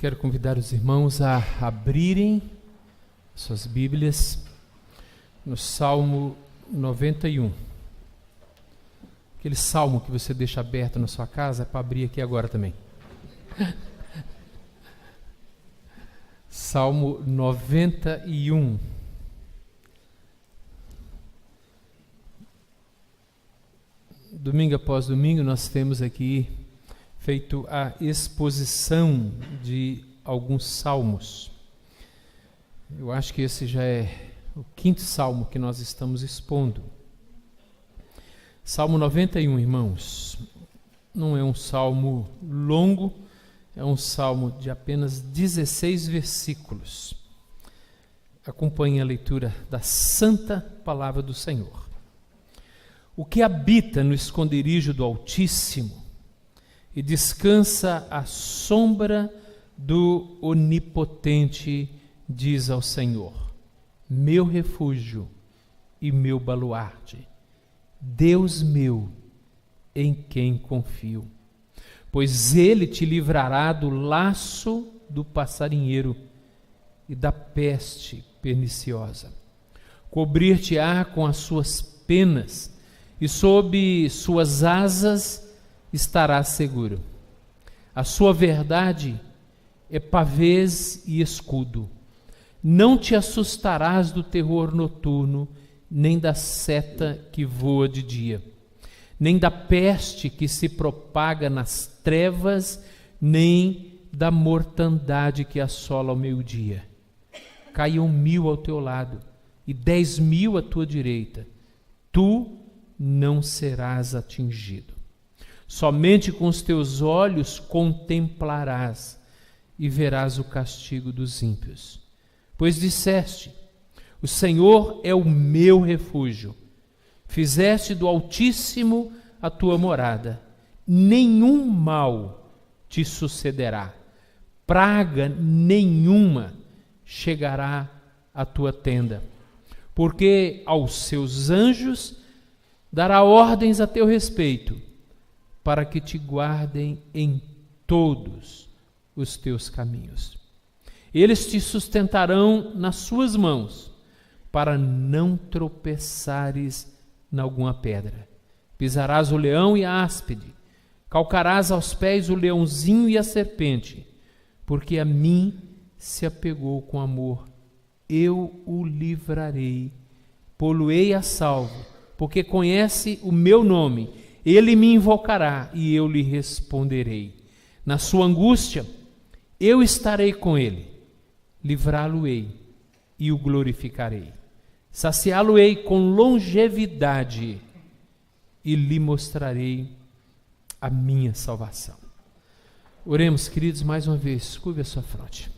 Quero convidar os irmãos a abrirem suas Bíblias no Salmo 91. Aquele salmo que você deixa aberto na sua casa, é para abrir aqui agora também. Salmo 91. Domingo após domingo nós temos aqui feito a exposição de alguns salmos. Eu acho que esse já é o quinto salmo que nós estamos expondo. Salmo 91, irmãos, não é um salmo longo, é um salmo de apenas 16 versículos. Acompanhe a leitura da santa palavra do Senhor. O que habita no esconderijo do Altíssimo e descansa à sombra do Onipotente, diz ao Senhor: meu refúgio e meu baluarte, Deus meu, em quem confio. Pois ele te livrará do laço do passarinheiro e da peste perniciosa. Cobrir-te-á com as suas penas, e sob suas asas estarás seguro. A sua verdade é pavês e escudo. Não te assustarás do terror noturno, nem da seta que voa de dia, nem da peste que se propaga nas trevas, nem da mortandade que assola ao meio-dia. Caiam 1000 ao teu lado e 10.000 à tua direita, tu não serás atingido. Somente com os teus olhos contemplarás e verás o castigo dos ímpios. Pois disseste: o Senhor é o meu refúgio. Fizeste do Altíssimo a tua morada. Nenhum mal te sucederá. Praga nenhuma chegará à tua tenda. Porque aos seus anjos dará ordens a teu respeito, para que te guardem em todos os teus caminhos. Eles te sustentarão nas suas mãos, para não tropeçares em alguma pedra. Pisarás o leão e a áspide, calcarás aos pés o leãozinho e a serpente, porque a mim se apegou com amor. Eu o livrarei, pô-lo-ei a salvo, porque conhece o meu nome. Ele me invocará e eu lhe responderei. Na sua angústia, eu estarei com ele, livrá-lo-ei e o glorificarei. Saciá-lo-ei com longevidade e lhe mostrarei a minha salvação. Oremos, queridos, mais uma vez, curve a sua fronte.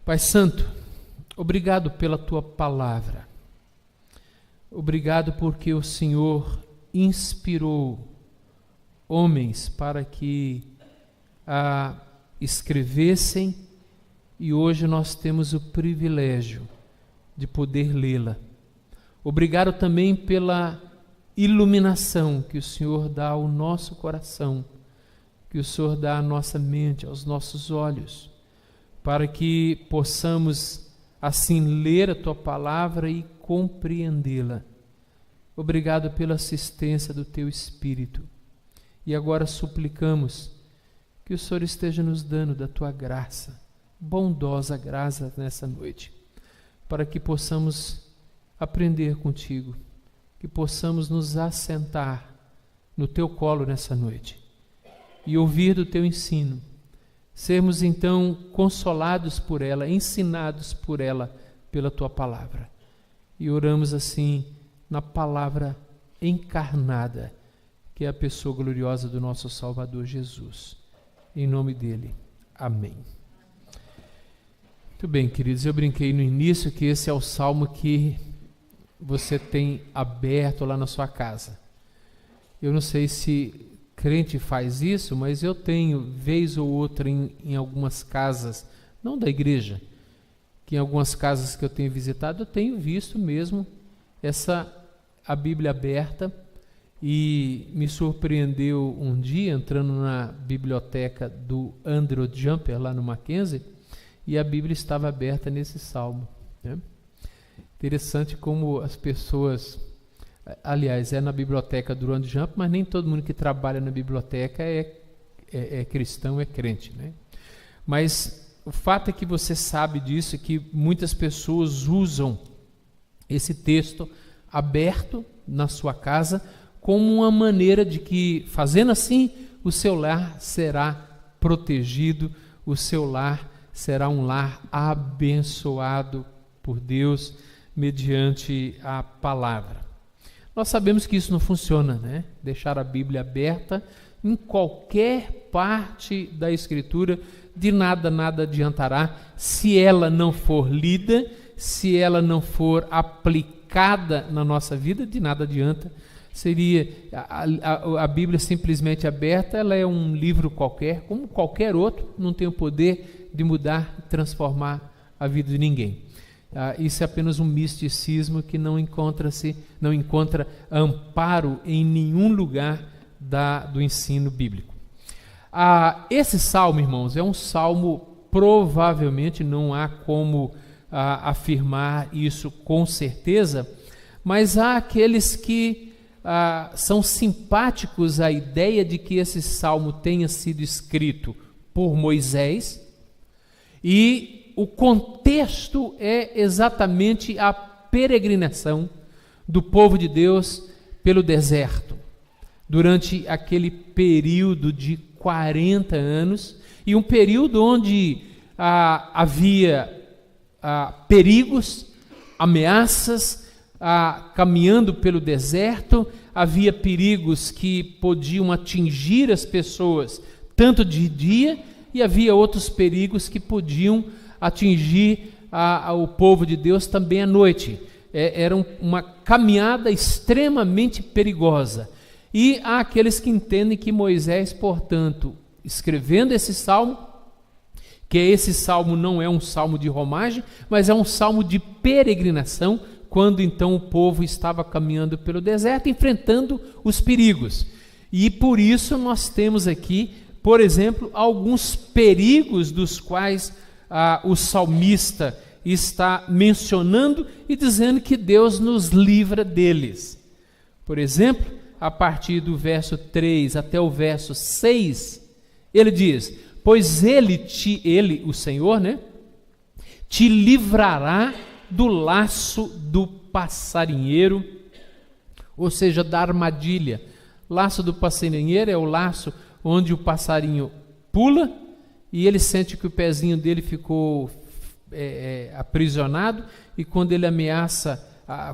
Pai Santo, obrigado pela tua palavra. Obrigado porque o Senhor inspirou homens para que a escrevessem, e hoje nós temos o privilégio de poder lê-la. Obrigado também pela iluminação que o Senhor dá ao nosso coração, que o Senhor dá à nossa mente, aos nossos olhos, para que possamos assim ler a tua palavra e compreendê-la. Obrigado pela assistência do teu Espírito. E agora suplicamos que o Senhor esteja nos dando da tua graça, bondosa graça nessa noite, para que possamos aprender contigo, que possamos nos assentar no teu colo nessa noite e ouvir do teu ensino, sermos então consolados por ela, ensinados por ela, pela tua palavra. E oramos assim na palavra encarnada, que é a pessoa gloriosa do nosso Salvador Jesus. Em nome dele, amém. Muito bem, queridos, eu brinquei no início que esse é o salmo que você tem aberto lá na sua casa. Eu não sei se crente faz isso, mas eu tenho, vez ou outra, em algumas casas, não da igreja, que em algumas casas que eu tenho visitado, eu tenho visto mesmo a Bíblia aberta, E me surpreendeu um dia entrando na biblioteca do Andrew Jumper, lá no Mackenzie, e a Bíblia estava aberta nesse salmo, né? Interessante como as pessoas, aliás, é na biblioteca do Andrew Jumper, mas nem todo mundo que trabalha na biblioteca é cristão, é crente, né? Mas o fato é que você sabe disso, que muitas pessoas usam esse texto aberto na sua casa como uma maneira de que, fazendo assim, o seu lar será protegido, o seu lar será um lar abençoado por Deus mediante a palavra. Nós sabemos que isso não funciona, né? Deixar a Bíblia aberta em qualquer parte da Escritura, de nada adiantará se ela não for lida, se ela não for aplicada na nossa vida, de nada adianta. Seria a Bíblia simplesmente aberta, ela é um livro qualquer, como qualquer outro, não tem o poder de mudar e transformar a vida de ninguém. Isso é apenas um misticismo que não encontra amparo em nenhum lugar do ensino bíblico. Esse salmo, irmãos, é um salmo, provavelmente não há como afirmar isso com certeza, mas há aqueles que são simpáticos à ideia de que esse salmo tenha sido escrito por Moisés, e o contexto é exatamente a peregrinação do povo de Deus pelo deserto, durante aquele período de 40 anos, e um período onde havia perigos, ameaças, caminhando pelo deserto, havia perigos que podiam atingir as pessoas tanto de dia, e havia outros perigos que podiam atingir o povo de Deus também à noite. Era uma caminhada extremamente perigosa. E há aqueles que entendem que Moisés, portanto, escrevendo esse salmo, que esse salmo não é um salmo de romagem, mas é um salmo de peregrinação, quando então o povo estava caminhando pelo deserto, enfrentando os perigos. E por isso nós temos aqui, por exemplo, alguns perigos dos quais o salmista está mencionando e dizendo que Deus nos livra deles. Por exemplo, a partir do verso 3 até o verso 6, ele diz: pois ele, o Senhor, né, te livrará do laço do passarinheiro, ou seja, da armadilha. Laço do passarinheiro é o laço onde o passarinho pula e ele sente que o pezinho dele ficou aprisionado, e quando ele ameaça,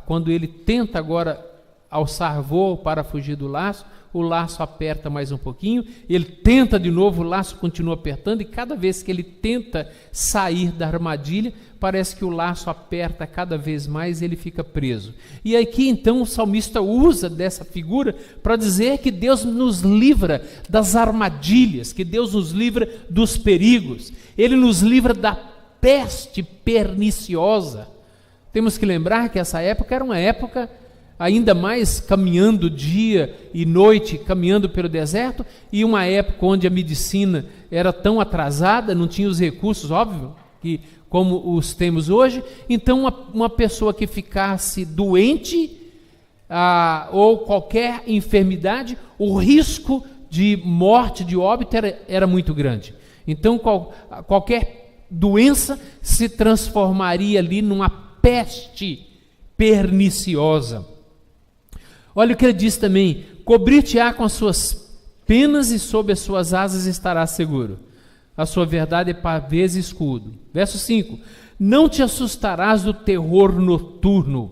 quando ele tenta agora alçar voo para fugir do laço, o laço aperta mais um pouquinho, ele tenta de novo, o laço continua apertando, e cada vez que ele tenta sair da armadilha, parece que o laço aperta cada vez mais e ele fica preso. E aqui então o salmista usa dessa figura para dizer que Deus nos livra das armadilhas, que Deus nos livra dos perigos, Ele nos livra da peste perniciosa. Temos que lembrar que essa época era uma época ainda mais caminhando dia e noite, caminhando pelo deserto, e uma época onde a medicina era tão atrasada, não tinha os recursos, óbvio, que como os temos hoje. Então uma pessoa que ficasse doente ou qualquer enfermidade, o risco de morte, de óbito era muito grande. Então qualquer doença se transformaria ali numa peste perniciosa. Olha o que ele diz também: cobrir-te-á com as suas penas e sob as suas asas estarás seguro. A sua verdade é pavês e escudo. Verso 5: não te assustarás do terror noturno,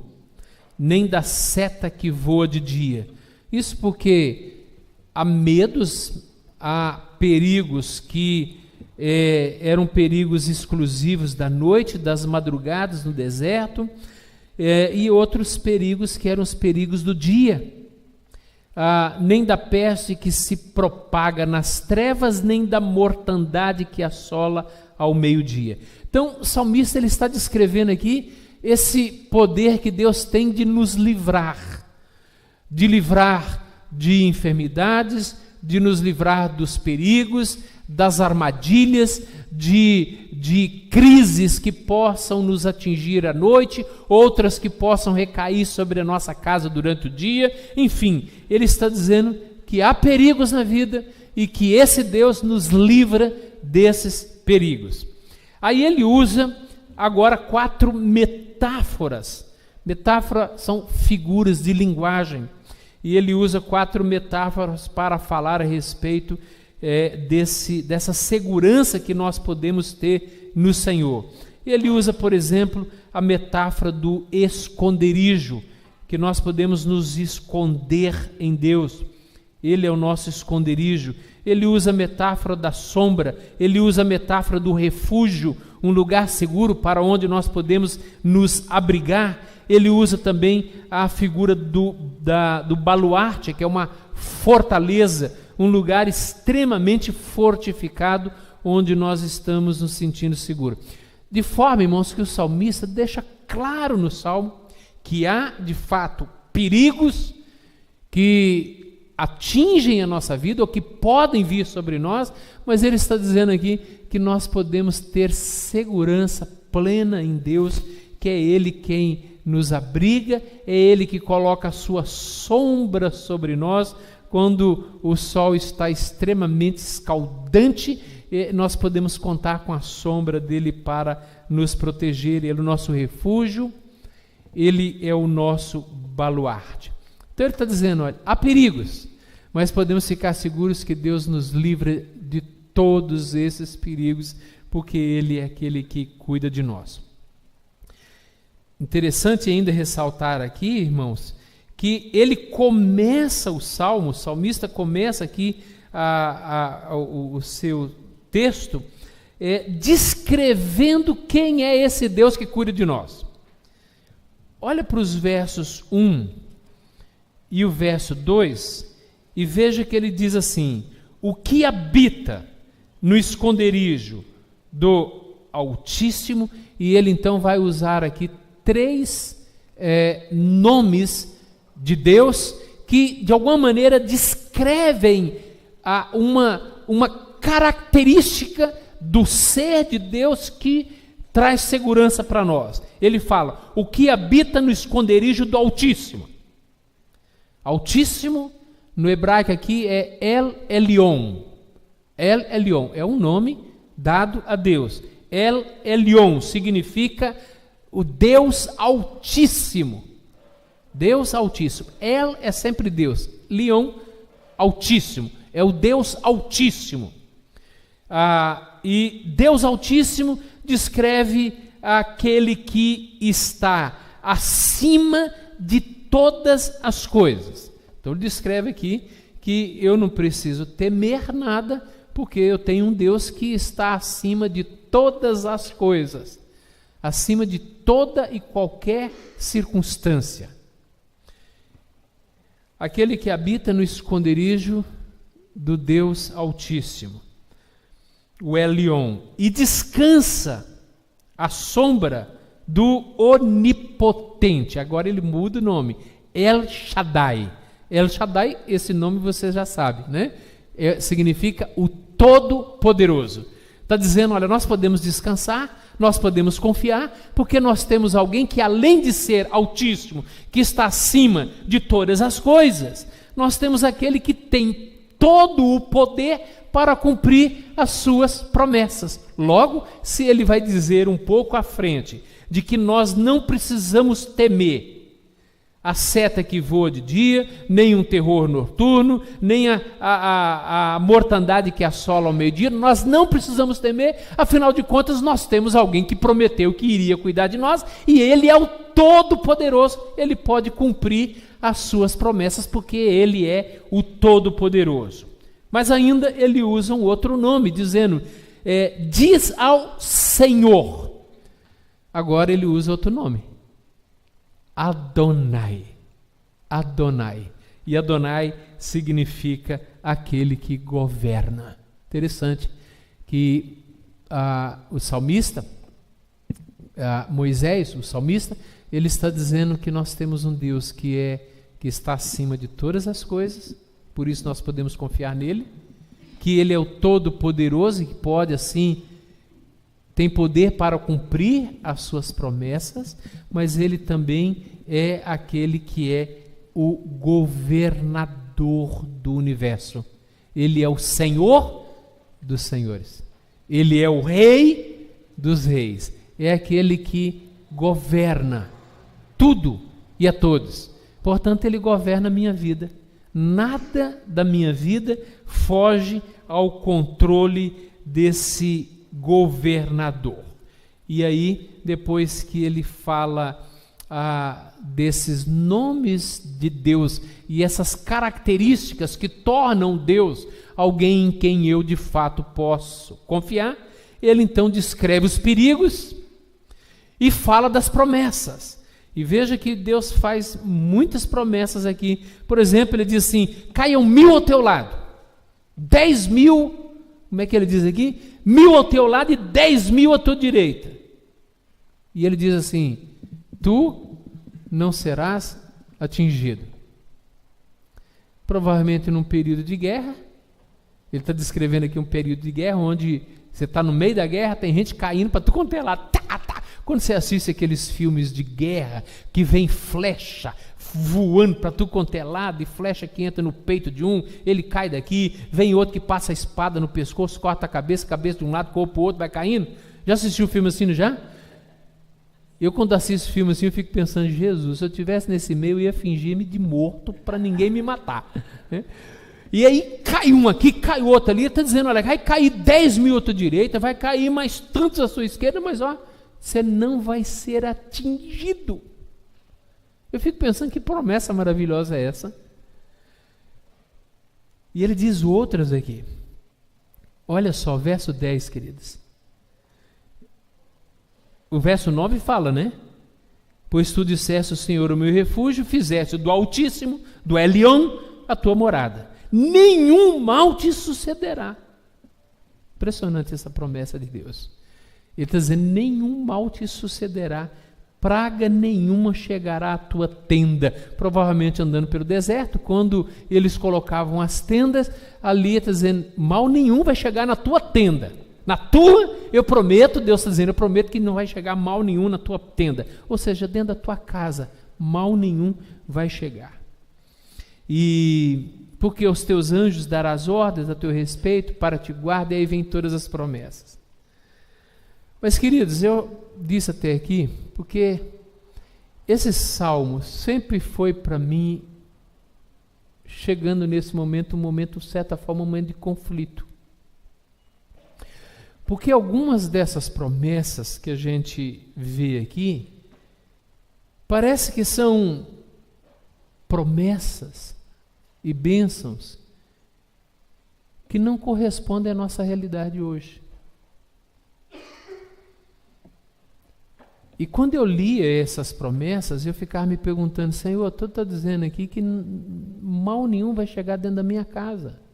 nem da seta que voa de dia. Isso porque há medos, há perigos que eram perigos exclusivos da noite, das madrugadas no deserto, e outros perigos que eram os perigos do dia. Nem da peste que se propaga nas trevas, nem da mortandade que assola ao meio-dia. Então o salmista ele está descrevendo aqui esse poder que Deus tem de nos livrar, de enfermidades, de nos livrar dos perigos, das armadilhas, de crises que possam nos atingir à noite, outras que possam recair sobre a nossa casa durante o dia. Enfim, ele está dizendo que há perigos na vida e que esse Deus nos livra desses perigos. Aí ele usa agora 4 metáforas. Metáforas são figuras de linguagem. E ele usa 4 metáforas para falar a respeito dessa segurança que nós podemos ter no Senhor. Ele usa, por exemplo, a metáfora do esconderijo, que nós podemos nos esconder em Deus. Ele é o nosso esconderijo. Ele usa a metáfora da sombra, ele usa a metáfora do refúgio, um lugar seguro para onde nós podemos nos abrigar. Ele usa também a figura do baluarte, que é uma fortaleza, um lugar extremamente fortificado, onde nós estamos nos sentindo seguros. De forma, irmãos, que o salmista deixa claro no Salmo que há, de fato, perigos que atingem a nossa vida, ou que podem vir sobre nós, mas ele está dizendo aqui que nós podemos ter segurança plena em Deus, que é Ele quem nos abriga, é Ele que coloca a sua sombra sobre nós. Quando o sol está extremamente escaldante, nós podemos contar com a sombra dele para nos proteger. Ele é o nosso refúgio, ele é o nosso baluarte. Então ele está dizendo, olha, há perigos, mas podemos ficar seguros que Deus nos livra de todos esses perigos, porque Ele é aquele que cuida de nós. Interessante ainda ressaltar aqui, irmãos, que ele começa o salmo, o salmista começa aqui o seu texto descrevendo quem é esse Deus que cuida de nós. Olha para os versos 1 e o verso 2 e veja que ele diz assim: o que habita no esconderijo do Altíssimo, e ele então vai usar aqui 3 nomes de Deus que de alguma maneira descrevem uma característica do ser de Deus que traz segurança para nós. Ele fala, o que habita no esconderijo do Altíssimo. Altíssimo, no hebraico aqui é El Elyon. El Elyon é um nome dado a Deus. El Elyon significa o Deus Altíssimo. Deus Altíssimo. El é sempre Deus. Lyon, Altíssimo. É o Deus Altíssimo. E Deus Altíssimo descreve aquele que está acima de todas as coisas. Então ele descreve aqui que eu não preciso temer nada, porque eu tenho um Deus que está acima de todas as coisas, acima de toda e qualquer circunstância. Aquele que habita no esconderijo do Deus Altíssimo, o Elyon, e descansa à sombra do Onipotente. Agora ele muda o nome, El Shaddai. El Shaddai, esse nome você já sabe, né? Significa o Todo-Poderoso. Está dizendo, olha, nós podemos descansar, nós podemos confiar, porque nós temos alguém que, além de ser Altíssimo, que está acima de todas as coisas, nós temos aquele que tem todo o poder para cumprir as suas promessas. Logo, se ele vai dizer um pouco à frente de que nós não precisamos temer a seta que voa de dia, nem um terror noturno, nem a mortandade que assola ao meio-dia, nós não precisamos temer, afinal de contas nós temos alguém que prometeu que iria cuidar de nós, e ele é o Todo-Poderoso, ele pode cumprir as suas promessas, porque ele é o Todo-Poderoso. Mas ainda ele usa um outro nome, dizendo, diz ao Senhor. Agora ele usa outro nome, Adonai. Adonai. E Adonai significa aquele que governa. Interessante que o salmista, Moisés, o salmista, ele está dizendo que nós temos um Deus que é que está acima de todas as coisas, por isso nós podemos confiar nele, que ele é o Todo-Poderoso e que pode assim, tem poder para cumprir as suas promessas, mas ele também é aquele que é o governador do universo. Ele é o Senhor dos senhores. Ele é o Rei dos reis. É aquele que governa tudo e a todos. Portanto, ele governa a minha vida. Nada da minha vida foge ao controle desse governador. E aí, depois que ele fala desses nomes de Deus e essas características que tornam Deus alguém em quem eu de fato posso confiar, ele então descreve os perigos e fala das promessas. E veja que Deus faz muitas promessas aqui. Por exemplo, ele diz assim: caiam 1000 ao teu lado, 10.000, como é que ele diz aqui? 1000 ao teu lado e 10.000 à tua direita. E ele diz assim: tu não serás atingido. Provavelmente num período de guerra. Ele está descrevendo aqui um período de guerra, onde você está no meio da guerra, tem gente caindo para tu quanto é lado. Quando você assiste aqueles filmes de guerra, que vem flecha voando para tu quanto é lado, e flecha que entra no peito de um, ele cai daqui, vem outro que passa a espada no pescoço, corta a cabeça de um lado, corpo para o outro, vai caindo. Já assistiu o filme assim, já? Eu quando assisto filme assim, eu fico pensando: Jesus, se eu estivesse nesse meio, eu ia fingir-me de morto para ninguém me matar. E aí cai um aqui, cai outro ali, está dizendo: olha, vai cair 10.000 à tua direita, vai cair mais tantos à sua esquerda, mas ó, você não vai ser atingido. Eu fico pensando, que promessa maravilhosa é essa? E ele diz outras aqui. Olha só, verso 10, queridos. O verso 9 fala, né? Pois tu disseste: o Senhor, o meu refúgio, fizeste do Altíssimo, do Elion, a tua morada. Nenhum mal te sucederá. Impressionante essa promessa de Deus. Ele está dizendo: nenhum mal te sucederá, praga nenhuma chegará à tua tenda. Provavelmente andando pelo deserto, quando eles colocavam as tendas, ali está dizendo: mal nenhum vai chegar na tua tenda. Na tua, eu prometo, Deus está dizendo, eu prometo que não vai chegar mal nenhum na tua tenda. Ou seja, dentro da tua casa, mal nenhum vai chegar. E porque os teus anjos darás ordens a teu respeito para te guardar, e aí vem todas as promessas. Mas, queridos, eu disse até aqui, porque esse salmo sempre foi para mim, chegando nesse momento, de certa forma, um momento de conflito. Porque algumas dessas promessas que a gente vê aqui, parece que são promessas e bênçãos que não correspondem à nossa realidade hoje. E quando eu lia essas promessas, eu ficava me perguntando: Senhor, tu está dizendo aqui que mal nenhum vai chegar dentro da minha casa.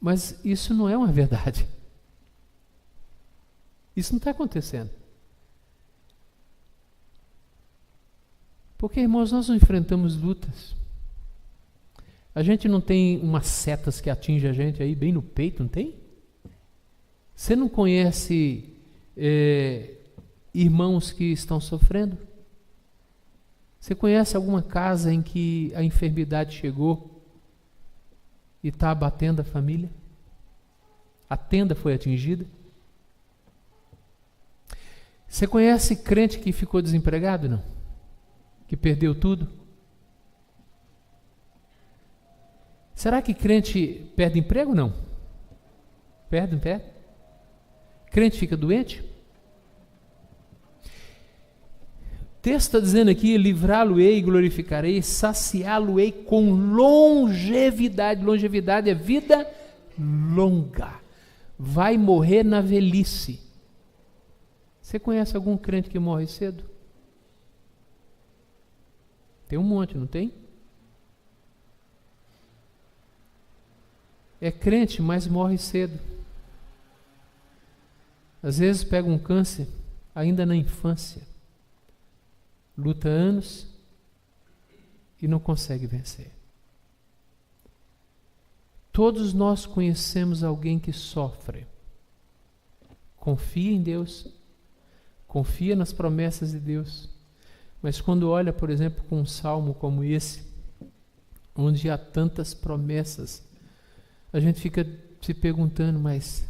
Mas isso não é uma verdade. Isso não está acontecendo. Porque, irmãos, nós não enfrentamos lutas. A gente não tem umas setas que atingem a gente aí bem no peito, não tem? Você não conhece irmãos que estão sofrendo? Você conhece alguma casa em que a enfermidade chegou e está abatendo a família? A tenda foi atingida? Você conhece crente que ficou desempregado, não? Que perdeu tudo? Será que crente perde emprego, não? Perde, não perde? Crente fica doente? O texto está dizendo aqui: livrá-lo-ei e glorificarei, saciá-lo-ei com longevidade. Longevidade é vida longa. Vai morrer na velhice. Você conhece algum crente que morre cedo? Tem um monte, não tem? É crente, mas morre cedo. Às vezes pega um câncer ainda na infância. luta anos e não consegue vencer. Todos nós conhecemos alguém que sofre. Confia em Deus, confia nas promessas de Deus, mas quando olha, por exemplo, com um salmo como esse, onde há tantas promessas, a gente fica se perguntando, mas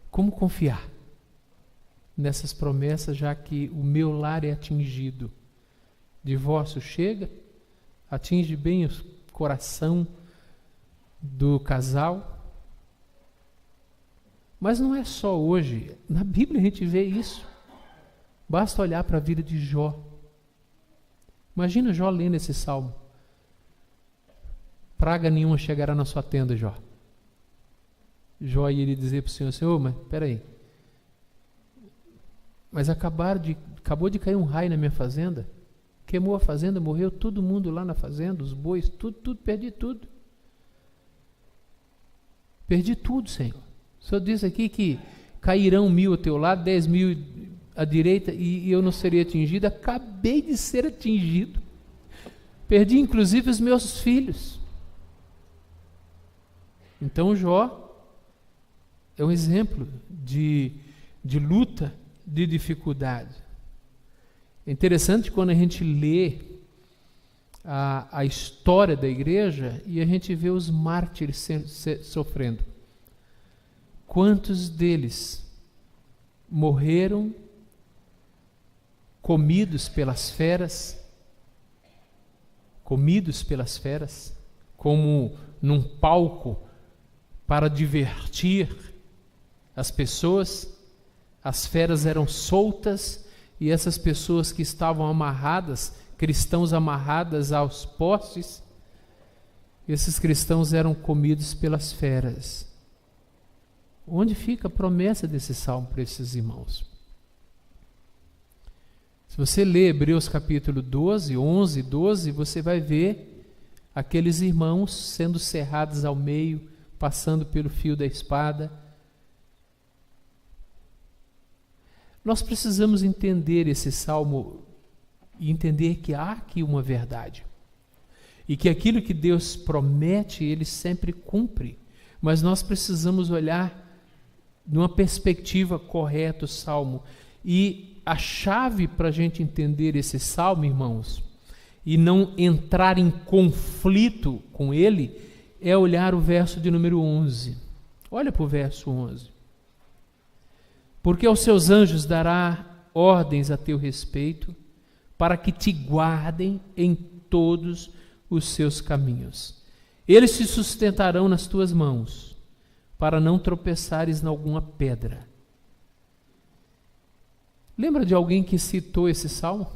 como confiar nessas promessas, já que o meu lar é atingido? Divórcio chega, atinge bem o coração do casal, mas não é só hoje. Na Bíblia a gente vê isso. Basta olhar para a vida de Jó. Imagina Jó lendo esse salmo. Praga nenhuma chegará na sua tenda, Jó. Jó ia dizer para o Senhor, Senhor, mas peraí, mas acabou de cair um raio na minha fazenda, queimou a fazenda, morreu todo mundo lá na fazenda, os bois, tudo, perdi tudo. Perdi tudo, Senhor. O Senhor diz aqui que cairão 1000 ao teu lado, 10.000 à direita, e eu não serei atingido. Acabei de ser atingido. Perdi inclusive os meus filhos. Então Jó é um exemplo de luta, de dificuldade. É interessante quando a gente lê a história da igreja e a gente vê os mártires sofrendo. Quantos deles morreram comidos pelas feras, como num palco para divertir as pessoas? As feras eram soltas e essas pessoas que estavam amarradas, cristãos amarradas aos postes, esses cristãos eram comidos pelas feras. Onde fica a promessa desse salmo para esses irmãos? Se você ler Hebreus capítulo 12, 11, 12, você vai ver aqueles irmãos sendo cerrados ao meio, passando pelo fio da espada. Nós precisamos entender esse salmo e entender que há aqui uma verdade. E que aquilo que Deus promete, Ele sempre cumpre. Mas nós precisamos olhar numa perspectiva correta o salmo. E a chave para a gente entender esse salmo, irmãos, e não entrar em conflito com ele, é olhar o verso de número 11. Olha para o verso 11. Porque aos seus anjos dará ordens a teu respeito, para que te guardem em todos os seus caminhos. Eles te sustentarão nas tuas mãos, para não tropeçares em alguma pedra. Lembra de alguém que citou esse salmo?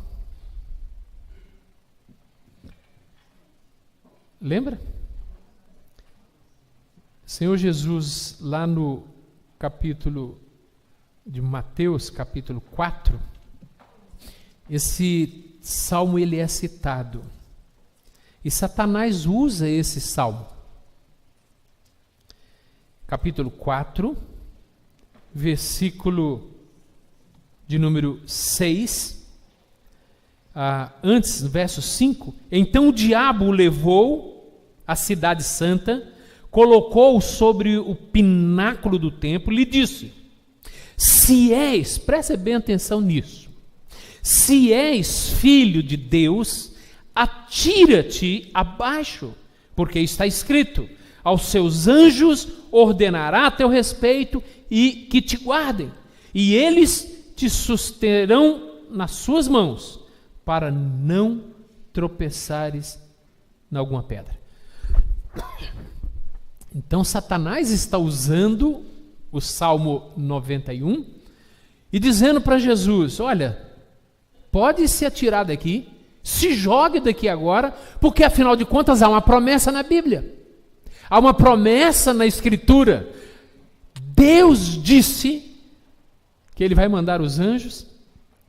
Lembra? Senhor Jesus, lá no capítulo de Mateus, capítulo 4, esse salmo ele é citado. E Satanás usa esse salmo. Capítulo 4, versículo de número 6, antes, verso 5, então o diabo o levou à cidade santa, colocou-o sobre o pináculo do templo e lhe disse, se és, preste bem atenção nisso, se és filho de Deus, atira-te abaixo, porque está escrito, aos seus anjos ordenará a teu respeito e que te guardem, e eles te susterão nas suas mãos, para não tropeçares em alguma pedra. Então Satanás está usando o Salmo 91 e dizendo para Jesus, olha, pode se atirar daqui, se jogue daqui agora, porque afinal de contas há uma promessa na Bíblia, há uma promessa na Escritura. Deus disse que Ele vai mandar os anjos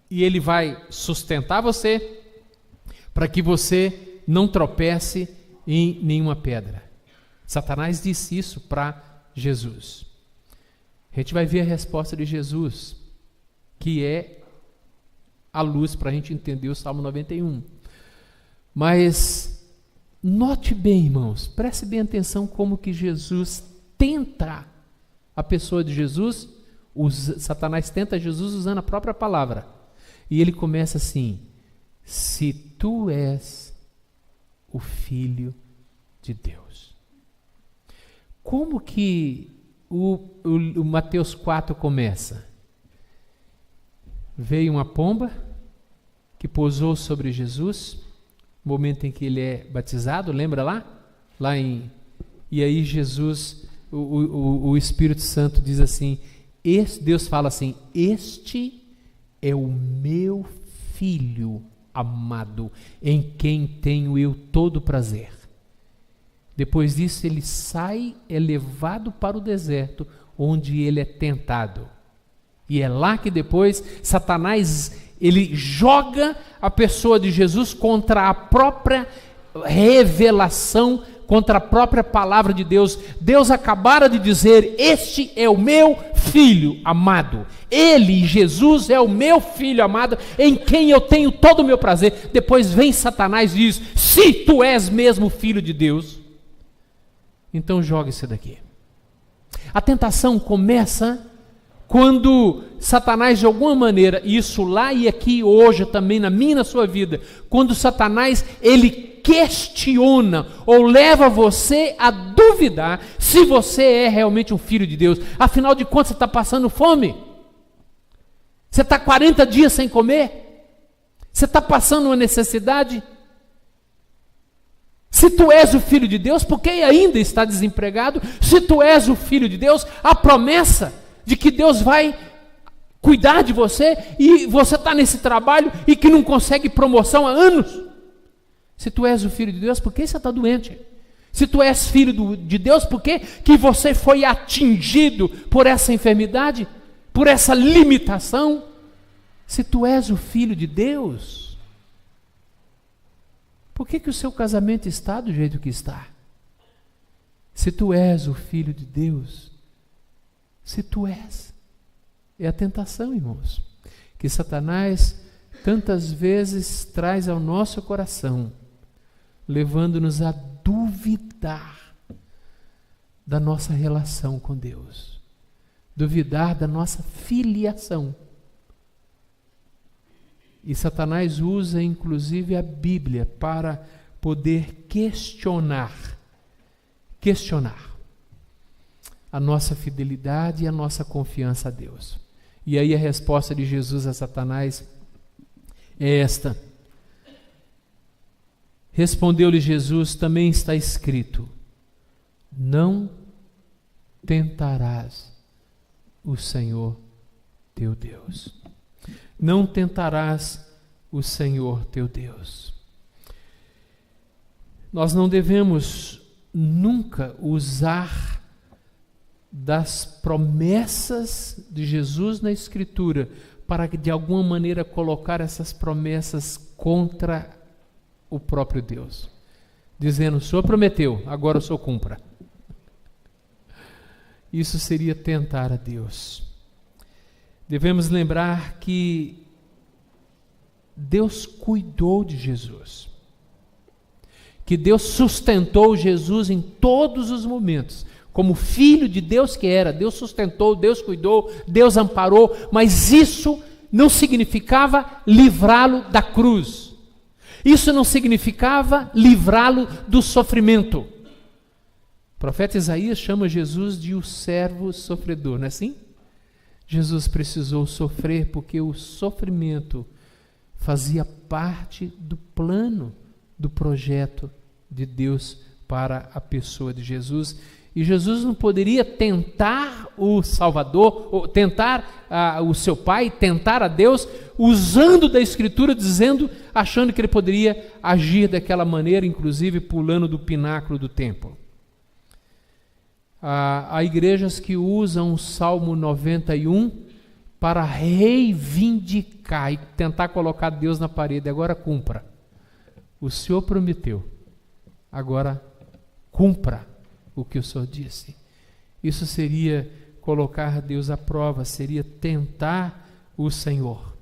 e Ele vai sustentar você para que você não tropece em nenhuma pedra. Satanás disse isso para Jesus. A gente vai ver a resposta de Jesus, que é à luz para a gente entender o Salmo 91. Mas note bem, irmãos, preste bem atenção como que Jesus tenta a pessoa de Jesus. Satanás tenta Jesus usando a própria palavra. E ele começa assim: se tu és o Filho de Deus. Como que o Mateus 4 começa? Veio uma pomba que pousou sobre Jesus, no momento em que ele é batizado, lembra lá? E aí Jesus, o Espírito Santo diz assim, Deus fala assim: este é o meu Filho amado, em quem tenho eu todo prazer. Depois disso ele sai, é levado para o deserto, onde ele é tentado. E é lá que depois Satanás, ele joga a pessoa de Jesus contra a própria revelação, contra a própria palavra de Deus. Deus acabara de dizer: este é o meu Filho amado. Ele, Jesus, é o meu Filho amado, em quem eu tenho todo o meu prazer. Depois vem Satanás e diz: se tu és mesmo Filho de Deus, então joga isso daqui. A tentação começa quando Satanás, de alguma maneira, isso lá e aqui hoje também na minha e na sua vida, quando Satanás, ele questiona ou leva você a duvidar se você é realmente um filho de Deus. Afinal de contas, você está passando fome? Você está 40 dias sem comer? Você está passando uma necessidade? Se tu és o Filho de Deus, por que ainda está desempregado? Se tu és o Filho de Deus, a promessa de que Deus vai cuidar de você e você está nesse trabalho e que não consegue promoção há anos. Se tu és o Filho de Deus, por que você está doente? Se tu és filho de Deus, por que você foi atingido por essa enfermidade, por essa limitação? Se tu és o Filho de Deus, por que o seu casamento está do jeito que está? Se tu és o Filho de Deus, se tu és, é a tentação, irmãos, que Satanás tantas vezes traz ao nosso coração, levando-nos a duvidar da nossa relação com Deus, duvidar da nossa filiação. E Satanás usa inclusive a Bíblia para poder questionar a nossa fidelidade e a nossa confiança a Deus. E aí a resposta de Jesus a Satanás é esta: respondeu-lhe Jesus, também está escrito: não tentarás o Senhor teu Deus. Não tentarás o Senhor teu Deus. Nós não devemos nunca usar das promessas de Jesus na Escritura para de alguma maneira colocar essas promessas contra o próprio Deus, dizendo: o Senhor prometeu, agora o Senhor cumpra. Isso seria tentar a Deus. Devemos lembrar que Deus cuidou de Jesus, que Deus sustentou Jesus em todos os momentos. Como filho de Deus que era, Deus sustentou, Deus cuidou, Deus amparou, mas isso não significava livrá-lo da cruz. Isso não significava livrá-lo do sofrimento. O profeta Isaías chama Jesus de o servo sofredor, não é assim? Jesus precisou sofrer porque o sofrimento fazia parte do plano, do projeto de Deus para a pessoa de Jesus. E Jesus não poderia tentar o Salvador, ou tentar o seu Pai, tentar a Deus, usando da Escritura, achando que ele poderia agir daquela maneira, inclusive pulando do pináculo do templo. Há igrejas que usam o Salmo 91 para reivindicar e tentar colocar Deus na parede. Agora cumpra. O Senhor prometeu. Agora cumpra o que o Senhor disse. Isso seria colocar Deus à prova, seria tentar o Senhor.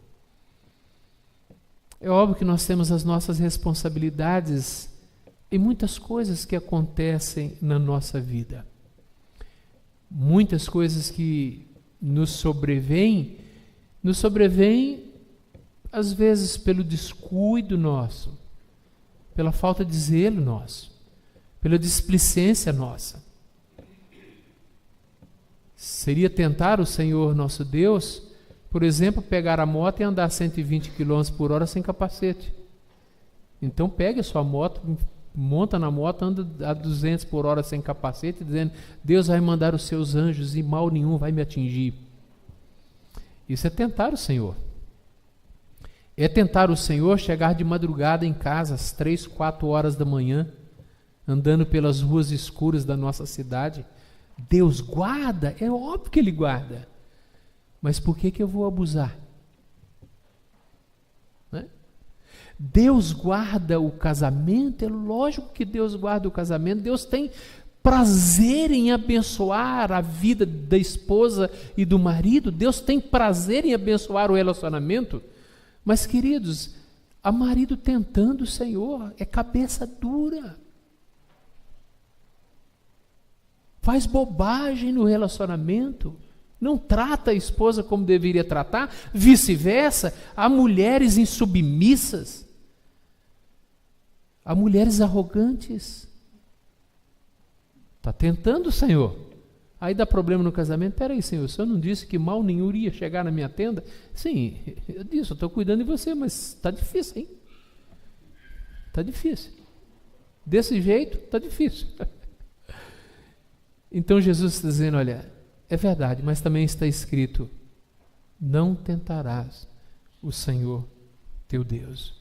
É óbvio que nós temos as nossas responsabilidades em muitas coisas que acontecem na nossa vida. Muitas coisas que nos sobrevêm às vezes pelo descuido nosso, pela falta de zelo nosso, pela displicência nossa. Seria tentar o Senhor nosso Deus, por exemplo, pegar a moto e andar 120 km por hora sem capacete. Então pegue a sua moto, monta na moto, anda a 200 por hora sem capacete, dizendo: Deus vai mandar os seus anjos e mal nenhum vai me atingir. Isso é tentar o Senhor. É tentar o Senhor chegar de madrugada em casa às 3, 4 horas da manhã, andando pelas ruas escuras da nossa cidade. Deus guarda? É óbvio que Ele guarda. Mas por que eu vou abusar? Né? Deus guarda o casamento? É lógico que Deus guarda o casamento. Deus tem prazer em abençoar a vida da esposa e do marido. Deus tem prazer em abençoar o relacionamento. Mas, queridos, há marido tentando o Senhor, é cabeça dura. Faz bobagem no relacionamento. Não trata a esposa como deveria tratar, vice-versa. Há mulheres insubmissas, há mulheres arrogantes. Está tentando o Senhor. Aí dá problema no casamento. Peraí, Senhor, o Senhor não disse que mal nenhum iria chegar na minha tenda? Sim, eu disse, eu estou cuidando de você, mas está difícil, hein? Está difícil. Desse jeito, está difícil. Então Jesus está dizendo, olha, é verdade, mas também está escrito: não tentarás o Senhor teu Deus.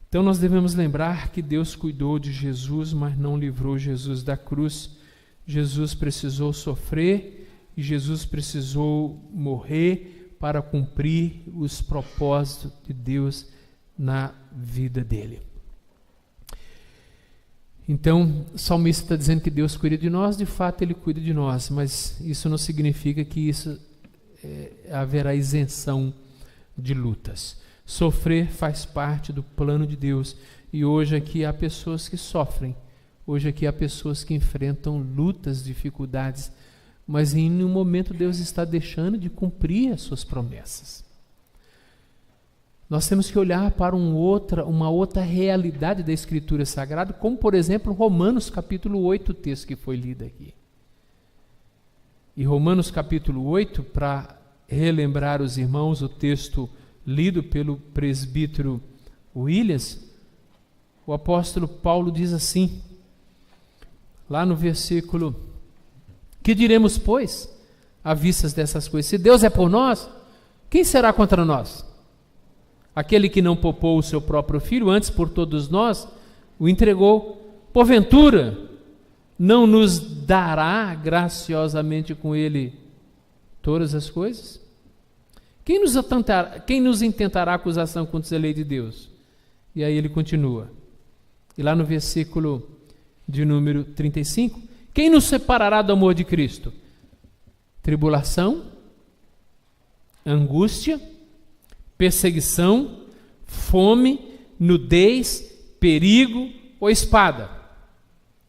Então nós devemos lembrar que Deus cuidou de Jesus, mas não livrou Jesus da cruz. Jesus precisou sofrer e Jesus precisou morrer para cumprir os propósitos de Deus na vida dele. Então, o salmista está dizendo que Deus cuida de nós, de fato Ele cuida de nós, mas isso não significa que haverá isenção de lutas. Sofrer faz parte do plano de Deus, e hoje aqui há pessoas que sofrem, hoje aqui há pessoas que enfrentam lutas, dificuldades, mas em um momento Deus está deixando de cumprir as suas promessas. Nós temos que olhar para uma outra realidade da Escritura Sagrada, como por exemplo Romanos capítulo 8, o texto que foi lido aqui. E Romanos capítulo 8, para relembrar os irmãos o texto lido pelo presbítero Williams, o apóstolo Paulo diz assim, lá no versículo: que diremos, pois, à vista dessas coisas? Se Deus é por nós, quem será contra nós? Aquele que não poupou o seu próprio filho, antes por todos nós o entregou, porventura não nos dará graciosamente com ele todas as coisas? Quem nos intentará acusação contra a lei de Deus? E aí ele continua, e lá no versículo de número 35, quem nos separará do amor de Cristo? Tribulação, angústia, perseguição, fome, nudez, perigo ou espada.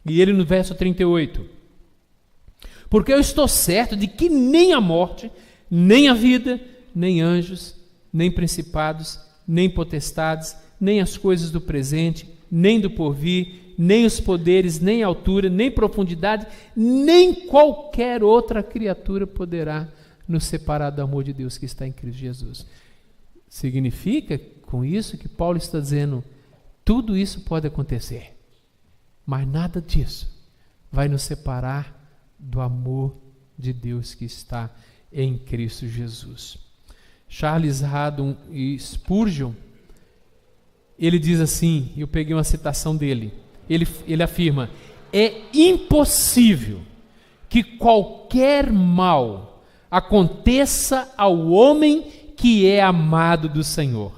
E ele no verso 38, porque eu estou certo de que nem a morte, nem a vida, nem anjos, nem principados, nem potestades, nem as coisas do presente, nem do porvir, nem os poderes, nem a altura, nem profundidade, nem qualquer outra criatura poderá nos separar do amor de Deus que está em Cristo Jesus. Significa com isso que Paulo está dizendo, tudo isso pode acontecer, mas nada disso vai nos separar do amor de Deus que está em Cristo Jesus. Charles Haddon e Spurgeon, ele diz assim, eu peguei uma citação dele, ele afirma, é impossível que qualquer mal aconteça ao homem que é amado do Senhor.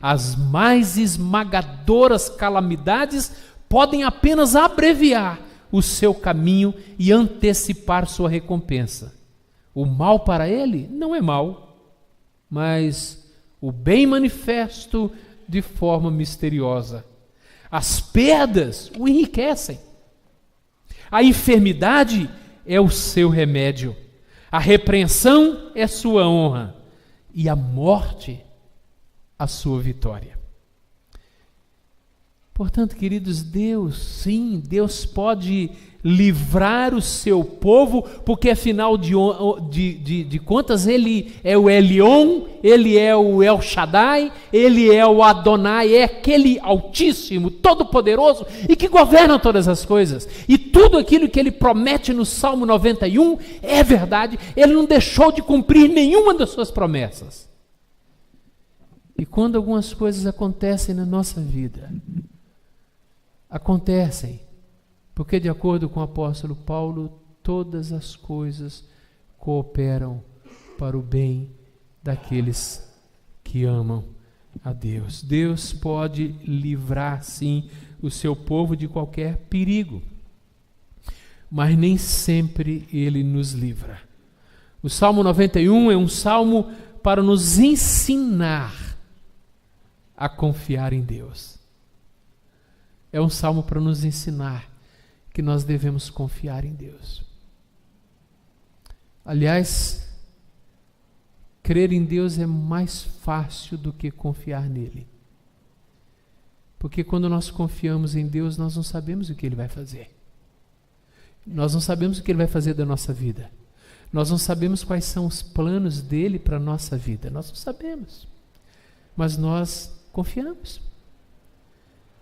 As mais esmagadoras calamidades podem apenas abreviar o seu caminho e antecipar sua recompensa. O mal para ele não é mal, mas o bem manifesto de forma misteriosa. As perdas o enriquecem. A enfermidade é o seu remédio. A repreensão é sua honra. E a morte, a sua vitória. Portanto, queridos, Deus pode livrar o seu povo, porque afinal de contas Ele é o Elion, Ele é o El Shaddai, Ele é o Adonai, é aquele Altíssimo, Todo-Poderoso e que governa todas as coisas. E tudo aquilo que Ele promete no Salmo 91 é verdade, Ele não deixou de cumprir nenhuma das suas promessas. E quando algumas coisas acontecem na nossa vida, acontecem, porque de acordo com o apóstolo Paulo, todas as coisas cooperam para o bem daqueles que amam a Deus. Deus pode livrar, sim, o seu povo de qualquer perigo, mas nem sempre Ele nos livra. O Salmo 91 é um salmo para nos ensinar a confiar em Deus. É um salmo para nos ensinar que nós devemos confiar em Deus. Aliás, crer em Deus é mais fácil do que confiar nele. Porque quando nós confiamos em Deus, nós não sabemos o que Ele vai fazer. Nós não sabemos o que Ele vai fazer da nossa vida. Nós não sabemos quais são os planos dEle para a nossa vida. Nós não sabemos. Mas nós confiamos.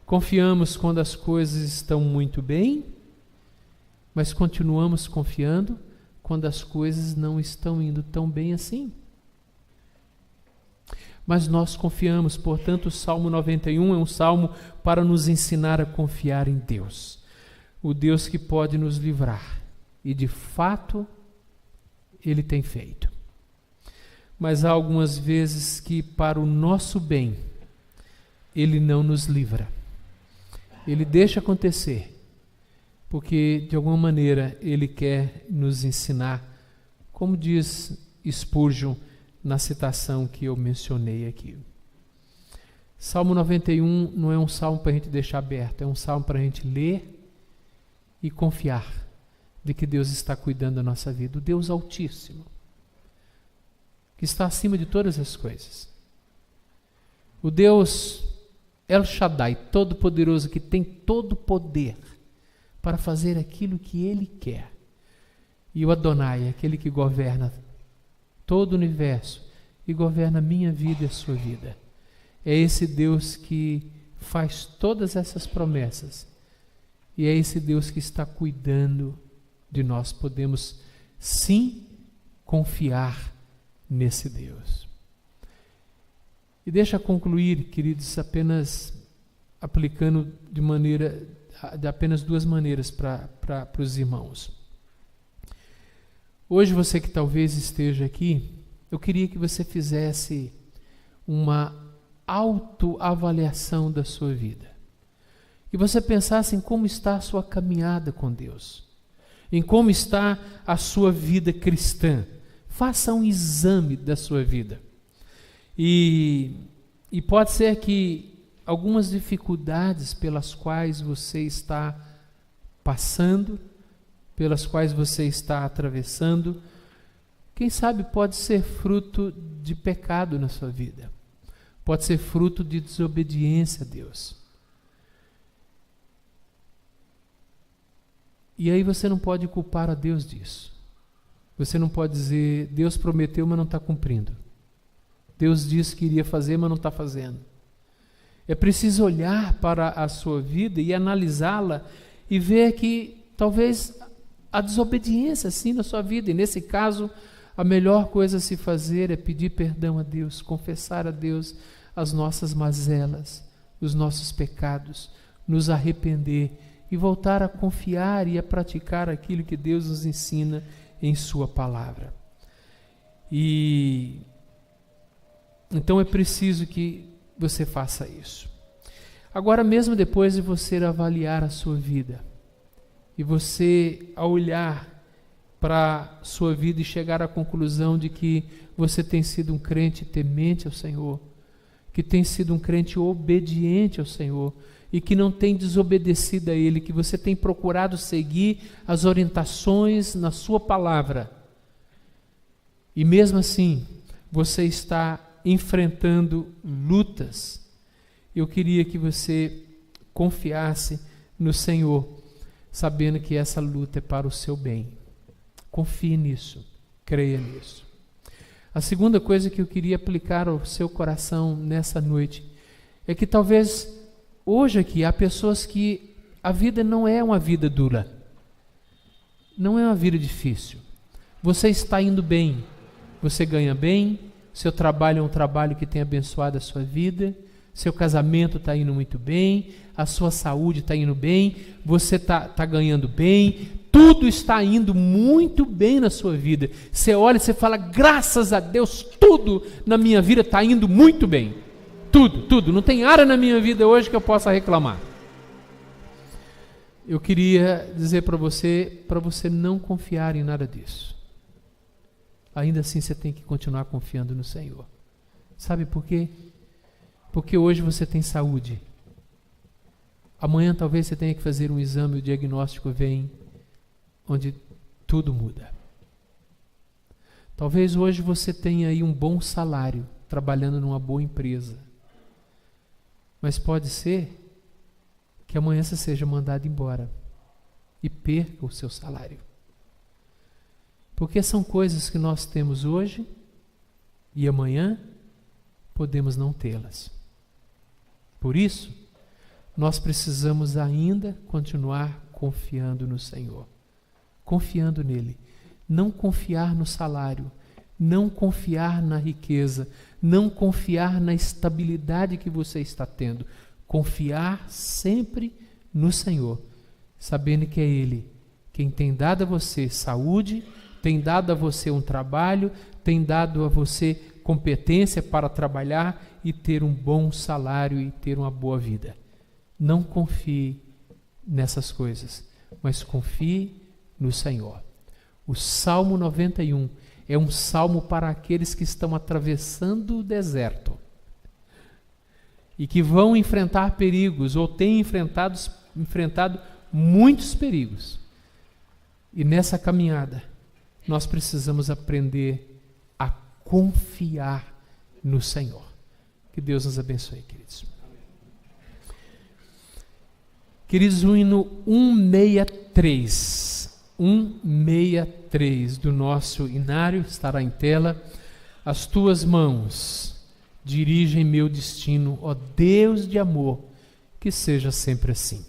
Confiamos quando as coisas estão muito bem, mas continuamos confiando quando as coisas não estão indo tão bem assim. Mas nós confiamos, portanto, o Salmo 91 é um salmo para nos ensinar a confiar em Deus, o Deus que pode nos livrar, e de fato Ele tem feito. Mas há algumas vezes que, para o nosso bem, Ele não nos livra. Ele deixa acontecer, porque de alguma maneira Ele quer nos ensinar, como diz Spurgeon na citação que eu mencionei aqui. Salmo 91 não é um salmo para a gente deixar aberto, é um salmo para a gente ler e confiar de que Deus está cuidando da nossa vida, o Deus Altíssimo, que está acima de todas as coisas. O Deus El Shaddai, Todo-Poderoso, que tem todo o poder para fazer aquilo que Ele quer. E o Adonai, aquele que governa todo o universo e governa a minha vida e a sua vida. É esse Deus que faz todas essas promessas. E é esse Deus que está cuidando de nós. Podemos, sim, confiar nesse Deus. E deixa eu concluir, queridos, apenas aplicando de apenas duas maneiras para os irmãos. Hoje, você que talvez esteja aqui, eu queria que você fizesse uma autoavaliação da sua vida. E você pensasse em como está a sua caminhada com Deus, em como está a sua vida cristã. Faça um exame da sua vida. E pode ser que algumas dificuldades pelas quais você está passando, pelas quais você está atravessando, quem sabe pode ser fruto de pecado na sua vida. Pode ser fruto de desobediência a Deus. E aí você não pode culpar a Deus disso. Você não pode dizer, Deus prometeu, mas não está cumprindo. Deus disse que iria fazer, mas não está fazendo. É preciso olhar para a sua vida e analisá-la e ver que talvez há desobediência sim na sua vida. E nesse caso, a melhor coisa a se fazer é pedir perdão a Deus, confessar a Deus as nossas mazelas, os nossos pecados, nos arrepender e voltar a confiar e a praticar aquilo que Deus nos ensina em sua palavra. E então é preciso que você faça isso. Agora, mesmo depois de você avaliar a sua vida, e você, ao olhar para a sua vida e chegar à conclusão de que você tem sido um crente temente ao Senhor, que tem sido um crente obediente ao Senhor e que não tem desobedecido a Ele, que você tem procurado seguir as orientações na sua palavra. E mesmo assim, você está enfrentando lutas. Eu queria que você confiasse no Senhor, sabendo que essa luta é para o seu bem. Confie nisso, creia nisso. A segunda coisa que eu queria aplicar ao seu coração nessa noite é que talvez hoje aqui há pessoas que a vida não é uma vida dura, não é uma vida difícil. Você está indo bem, você ganha bem, seu trabalho é um trabalho que tem abençoado a sua vida, seu casamento está indo muito bem, a sua saúde está indo bem, você está ganhando bem, tudo está indo muito bem na sua vida. Você olha e você fala, graças a Deus, tudo na minha vida está indo muito bem. Tudo. Não tem área na minha vida hoje que eu possa reclamar. Eu queria dizer para você não confiar em nada disso. Ainda assim você tem que continuar confiando no Senhor. Sabe por quê? Porque hoje você tem saúde. Amanhã talvez você tenha que fazer um exame, o diagnóstico vem, onde tudo muda. Talvez hoje você tenha aí um bom salário, trabalhando numa boa empresa. Mas pode ser que amanhã você seja mandado embora e perca o seu salário. Porque são coisas que nós temos hoje e amanhã podemos não tê-las. Por isso, nós precisamos ainda continuar confiando no Senhor. Confiando nele. Não confiar no salário, não confiar na riqueza, não confiar na estabilidade que você está tendo. Confiar sempre no Senhor, sabendo que é Ele quem tem dado a você saúde, tem dado a você um trabalho, tem dado a você competência para trabalhar e ter um bom salário e ter uma boa vida. Não confie nessas coisas, mas confie no Senhor. O Salmo 91 é um salmo para aqueles que estão atravessando o deserto e que vão enfrentar perigos ou têm enfrentado muitos perigos. E nessa caminhada, nós precisamos aprender a confiar no Senhor. Que Deus nos abençoe, queridos. Queridos, o hino 163 do nosso inário estará em tela. As tuas mãos dirigem meu destino, ó Deus de amor, que seja sempre assim.